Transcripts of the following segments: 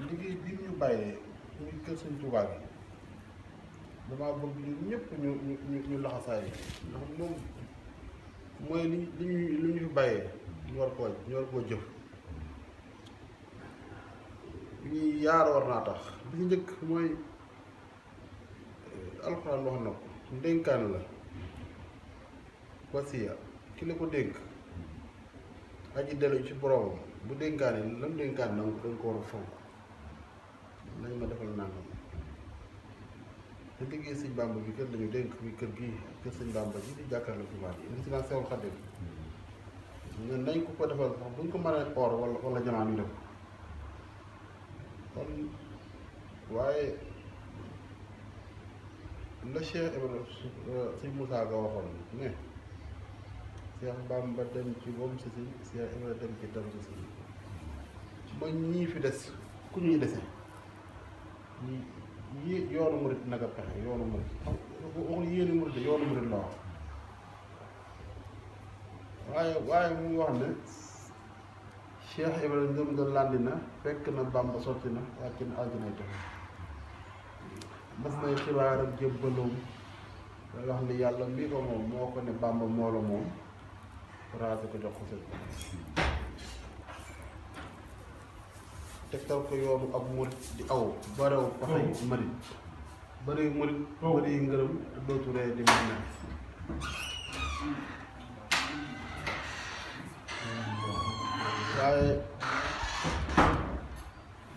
liggéey bi ñu bàyyee muy kër Sëñ Tuubaa gi damaa bëgg ñun ñëpp ñu laxasaay ndax moom mooy li ñu fi bàyyee ñu war koo jëf ñuy yaar war naa tax bi ñu njëkk mooy alxuraan wax na ko ndénkaan la wasiya ki la ko dénk aji dellu ci boroomam bu dénkaane lam dénkaan na nga ko war a fonk nañ ma defal nangam te liggéey sëñ Bàmba bi kër lañu dénk bi kër gii kër sëñ Bàmba ji di jàkkaarloo ci baat yi si naan Seexul Xadiim ne nañ ko defal sax buñ ko mënee or wala jamaa ñu def kon waaye la Cheikh Ibrahima sëñ Moussa Ka waxoon ne Cheikh Bàmba dem ci boobu si Cheikh Ibrahima dem ci dem si ba ñii fi des ku ñuy dese ñi yoonu murit nag a pexe yoonu murit waxul yéeni murit de yoonu murit la wax waaye mu ngi wax ne Cheikh Ibrahima ngëm nga làndi na fekk na Bàmba sotti na wàcc na àjjanay tax mas nay xibaar ak jébbaloom day wax ne yàlla mii ko moom moo ko ne Bàmba moo la moom raase ko jox ko sëñ tegtal ko yoonu ab murit di aw barew paxay marit bari murit bari ngërëm te dootu ree di mën na waaye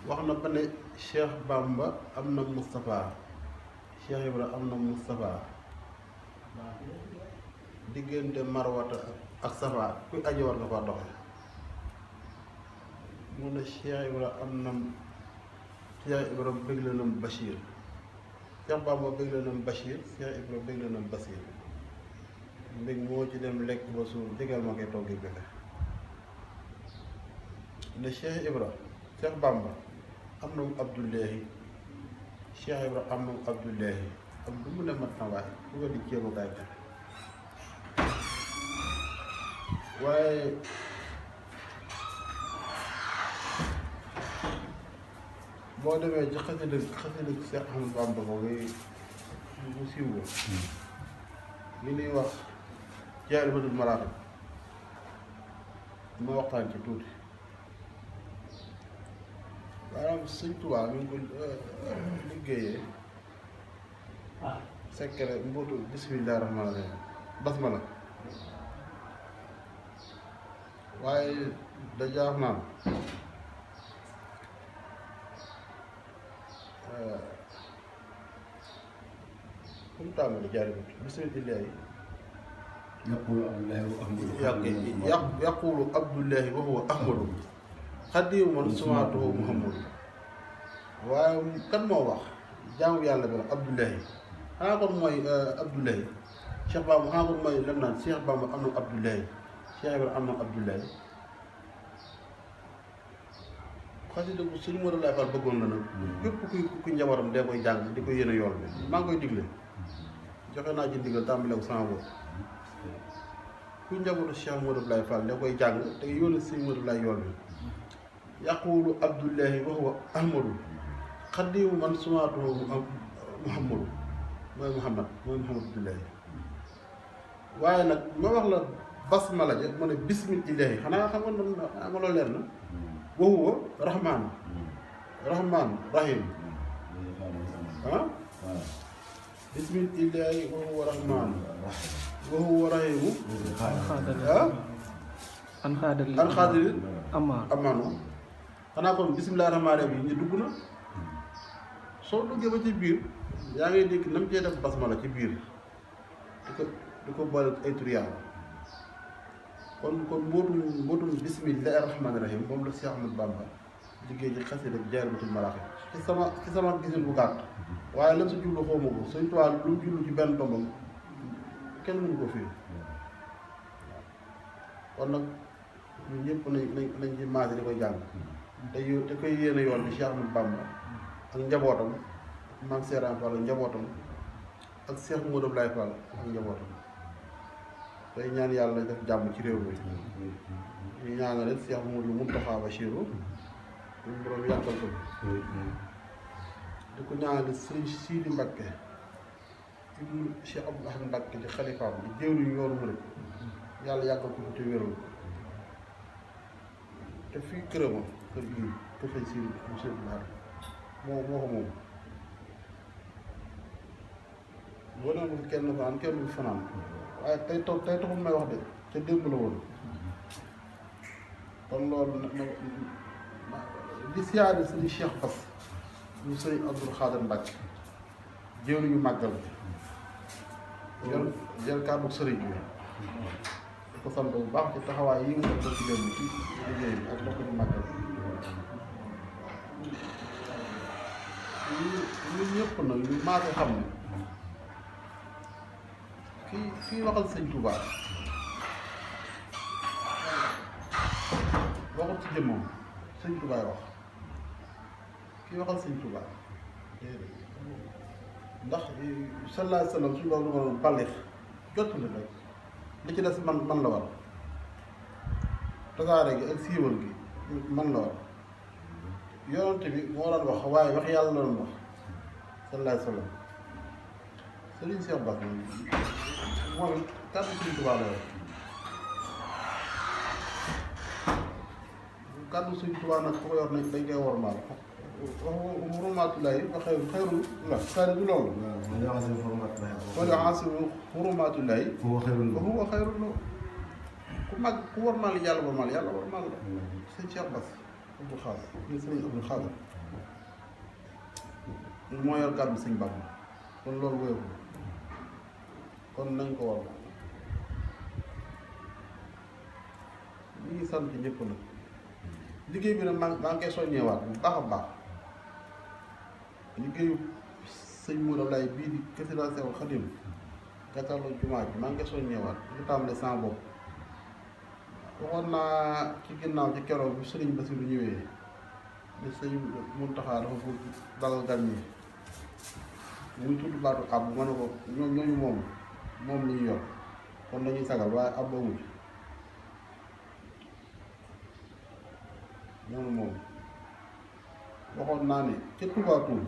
wax na ba ne Cheikh Bàmba am na Moustapha Cheikh Ibra am na Moustapha diggante Marwata ak Safa kuy aji war nga fa doxe mu ne Cheikh Ibra am na Cheikh Ibra bëgg la nam Bachir Cheikh Bàmba bëgg la nam Bachir Cheikh Ibra bëgg la nam Basir mbég moo ci dem lekk ba suur digal ma koy toggi bëgg ne Cheikh Ibra Cheikh Bàmba am na Abdullahi Cheikh Ibra am na Abdullahi ak du mu ne mat na waaye bu ko di ceebu gaay waaye boo demee ci xasida Cheikh Ahmadou Bamba ko ngay mu siiw ko li ñuy wax Jaalibatul Maraaxib ma waxtaan ci tuuti maanaam Sëñ Tuubaa mi ngi ko liggéeyee sekkere mbuutu bismillaahi rahmaani rahiim basmala waaye da jaax naan fu mu tàmbali Jaalibatul bismillaahi yaqulu Abdullahi wa huwa Ahmadu xaddiyu man sumaatuhu Muhammadu waaye kan moo wax jaamu yàlla bi la Abdullahi xanaa kon mooy Abdullahi Cheikh Bamba xanaa kon mooy lem naan Cheikh Bamba am na Abdullahi Cheikh Ibrahima am na Abdullahi xasida bu suñu Modou Laye Fall bëggoon na nag képp ku njabootam dee koy jàng di ko yéene yool bi maa ngi koy digle joxe naa ci ndigal tàmbale ko sama bopp ku njabootu Cheikh Modou Laye Fall da koy jàng te yónni suñu Modou Laye yool bi yaqulu Abdullahi wa huwa Ahmadu xaddimu man sumaatuhu Muhammadu mooy Muhammad Abdullahi waaye nag ma wax la basmala ja mu ne bismillahi xanaa xam nga loolu leer na wa huwa rahmaan rahim bismillahi wa huwa rahmaan wa huwa rahimu an xaadalil amaanu xanaa kon bismillahi rahmaan rahim yi ñu dugg na soo duggee ba ci biir yaa ngi dégg nam cee def basmala ci biir di ko boole ay tur yàlla kon mbootum bismillahi rahmaani rahim moom la Cheikh Ahmadou Bamba liggéey ci xasida Jaalibatul Maraaxib ci sama gisin bu gàtt waaye lan sa jublu xawma ko Sëñ Tuubaa lu mu jublu ci benn tombam kenn mënu ko fii kon nag ñun ñëpp nañ ci maase di koy jàng te koy yéene yoon bi Cheikh Ahmadou Bamba ak njabootam Maam Seeraan Fall ak njabootam ak Cheikh Modou Laye Fall ak njabootam tey ñaan yàlla def jàmm ci réew mi ñu ñaanal Cheikh Modou Mountakha Bassirou suñu borom yàggal ko di ko ñaanal sëriñ Sidi Mbacke ibnu Cheikh Abdou Ahad Mbacke di xalifaam di jëwriñ yoonu murid yàlla yàggal ko fi te wéral te fii kërama kër gi kër sëñ Sidi monsieur Mbacke moo ko moom boo doon ko kenn fanaan kenn du fanaan waaye tey taxul may wax de ca démb la woon kon loolu di siyaare sëñ Cheikh Bass ñu sëñ Abdou Khader Mbacke jëwriñu màggal jël kàddu sëriñ bi di ko sant bu baax ci taxawaay yi nga def ci démb ci liggéey bi ak mbokk ñu màggal ñun ñëpp nag ñu maa ngi xam ne kii waxal sëñ Touba waxul ci jëmmam sëñ Touba wax kii waxal sëñ Touba ndax sallallahu alayhi wa sallam suñu boobu doon ballix jottali rek li ci des man la war tasaare gi ak siiwal gi man la war yonent bi moo doon wax waaye wax yàlla la doon wax sallallahu alayhi wa sallam sëriñ Cheikh Bass moom it kàddu sëñ Touba la yor kàddu sëñ Touba nag ku ko yor nañ dañ koy wormaal wax xurumaatullahi wa xayrul la c'est-à-dire du loolu. wala asimu xurumaatullahi wa huwa xayrul la ku mag ku wormaal yàlla wormaal la sëñ Cheikh Bass Abdou Khader ñu sëñ Abdou Khader moo yor kàddu sëñ Bamba kon loolu wéeku kon nañ ko war ñu ngi sant ñëpp nag liggéey bi nag maa ngi koy soññeewaat bu baax a baax liggéeyu sëñ Mourou Ablaye bii di résidentiel Khadim gàttaloo jumaa ji maa ngi koy soññeewaat di tàmbale sama bopp waxoon naa ci ginnaaw ci keroog bi sëriñ Bassirou ñëwee ne sëñ Mountakha dafa bëgg dalal gan ñi muy tudd baatu ab ma ne ko ñooñu moom la ñu yor kon dañuy sagal waaye ab amul ñooñu moom waxoon naa ne ca Touba Toul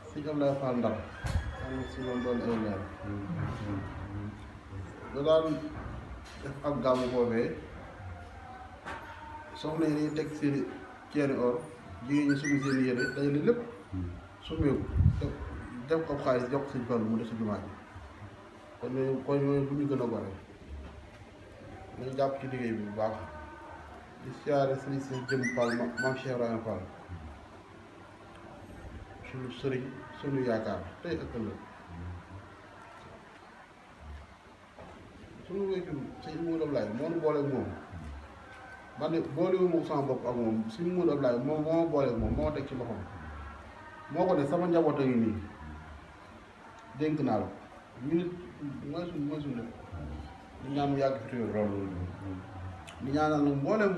si ñoom lay faal ndar am si moom doon ay leer da daan def ak gàmmu boobee soxna yi dañuy teg seeni ceeni or jigéen ñi sumi seen yére dajale lépp sumeeku def ko xaalis jox Sëñ Fallu mu def si jumaa ji kon ñooñu bu ñu gën a gore nañu jàpp ci liggéey bi bu baax di siyaare sëriñ si jëm Fall maam Cheikh Ibrahima Fall suñu sëriñ suñu yaakaar tey ak ëllëg suñu wéyjur sëñ Mourou Ablaye moo nu booleeg moom man de boolewuma ko sama bopp ak moom sëñ Mourou Ablaye moom moo ma booleeg moom moo ma teg ci loxoom moo ko ne sama njaboot a ngi nii dénk naa la ñu nit mooy suñ lépp di ñaan mu yàgg fi téwér loolu di ñaanal nag mboolem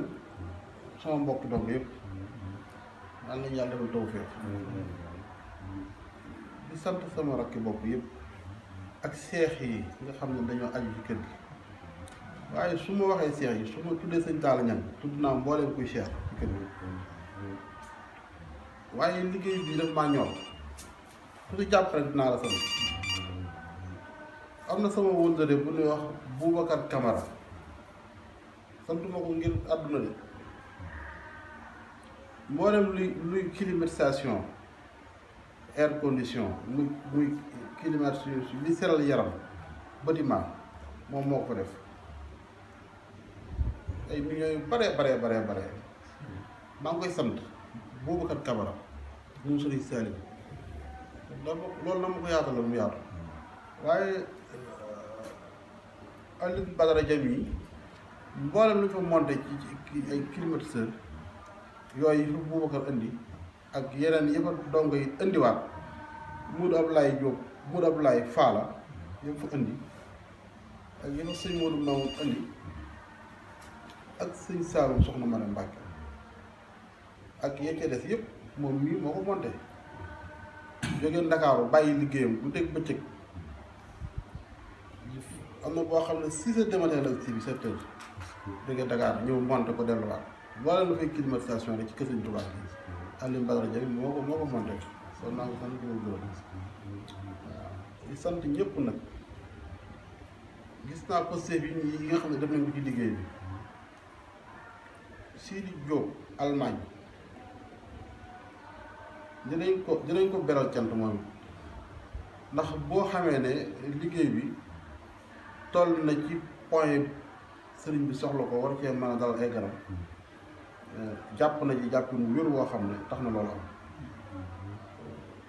sama mbokk dong yëpp yal nañu yàlla defal tawfeex di sant sama rakki bopp yëpp ak seex yi nga xam ne dañoo aju ci kër gi waaye su ma waxee seex yi su ma tuddee sëñ Talla Niang tudd naa mboolem kuy seex ci kër gi waaye liggéey bi daf maa ñor ku si jàpp rek dinaa la sant am na sama wëllëre bu ñuy wax Boubacar Camara santuma ko ngir àdduna de mboolem luy climatisation air condition muy climatisation li seral yaram bâtiment moom moo ko def ay millions yu bare maa ngi koy sant Boubacar Camara mu sëriñ Salim loolu na ma ko yaatal la mu yaatu waaye Alioune Badara Jam yi mboolem lu fa monté ci ay climatiseur yooyu yi fa Boubacar indi ak yeneen yëpp dongo yi indiwaat Moudou Ablaye Diop Moudou Ablaye Faala yëpp fa indi ak yëpp sëñ Modou Mamoun indi ak sëñ Saalum soxna Mane Mbacke ak yeccee des yëpp moom mii moo ko monté jógee Ndakaaru bàyyi liggéeyam bu dégg bëccëg am na boo xam ne 6 heures du matin la si bi 7 heures jógee Dakar ñëw monté ko delluwaat boole na fay climatisation rek ci kër Sëriñ Tuubaa gi Alioune Badara Diagne moo ko monté kon naa ko sant di ko gërëm waaw di sant ñëpp nag gis naa posté yi nga xam ne def nañ ko ci liggéey bi Sidi Diop Allemagne dinañ ko beral cant moom ndax boo xamee ne liggéey bi toll na ci point sëriñ bi soxla ko war cee mën a dal ay garab jàpp na ci jàpp mu wér woo xam ne tax na loolu am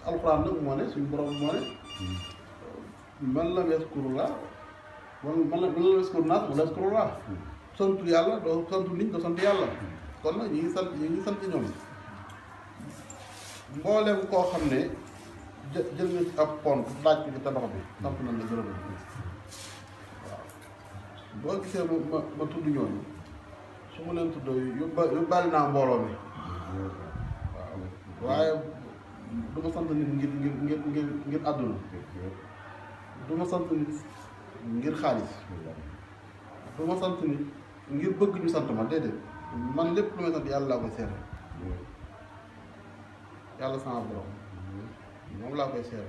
alxuraan nag moo ne suñu borom moo ne man lam yaskurullah man lam yaskuru naas wala yaskurullah santu yàlla doo santu nit doo sant yàlla kon nag ñi ngi sant ñoom mboolem koo xam ne jël nga ci ab pont laaj ko ci tabax bi sant nañ la gërëm waaw boo gisee ma tudd ñooñu su ma leen tuddoo yóbbaale naa mbooloo mi waaw waaye du ma sant nit ngir àdduna du ma sant nit ngir xaalis du ma sant nit ngir bëgg ñu sant ma déedéet man lépp lu may sant yàlla laa koy seere yàlla sama borom moom laa koy seere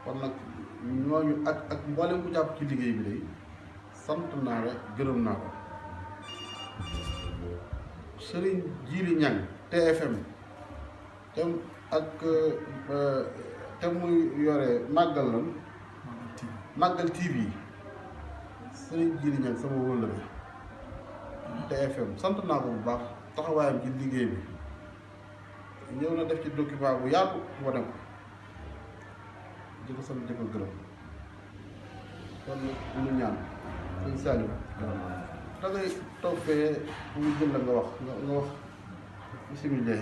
kon nag ñooñu ak mboolem ku jàpp ci liggéey bi day sant naa la gërëm naa ko Serigne Djili Niang TFM te ak te muy yore Màggal TV Serigne Djili Niang sama wëllëre TFM sant naa ko bu baax taxawaayam ci liggéey bi ñëw na def ci document bu yaatu wane ko di ko sant di ko gërëm kon nag ñu ñaan suñ Saliou da ngay toog fee bu mu jël la nga wax nga wax bisimilah.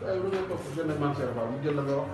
waaye lu nga toog benn man mu jël la nga wax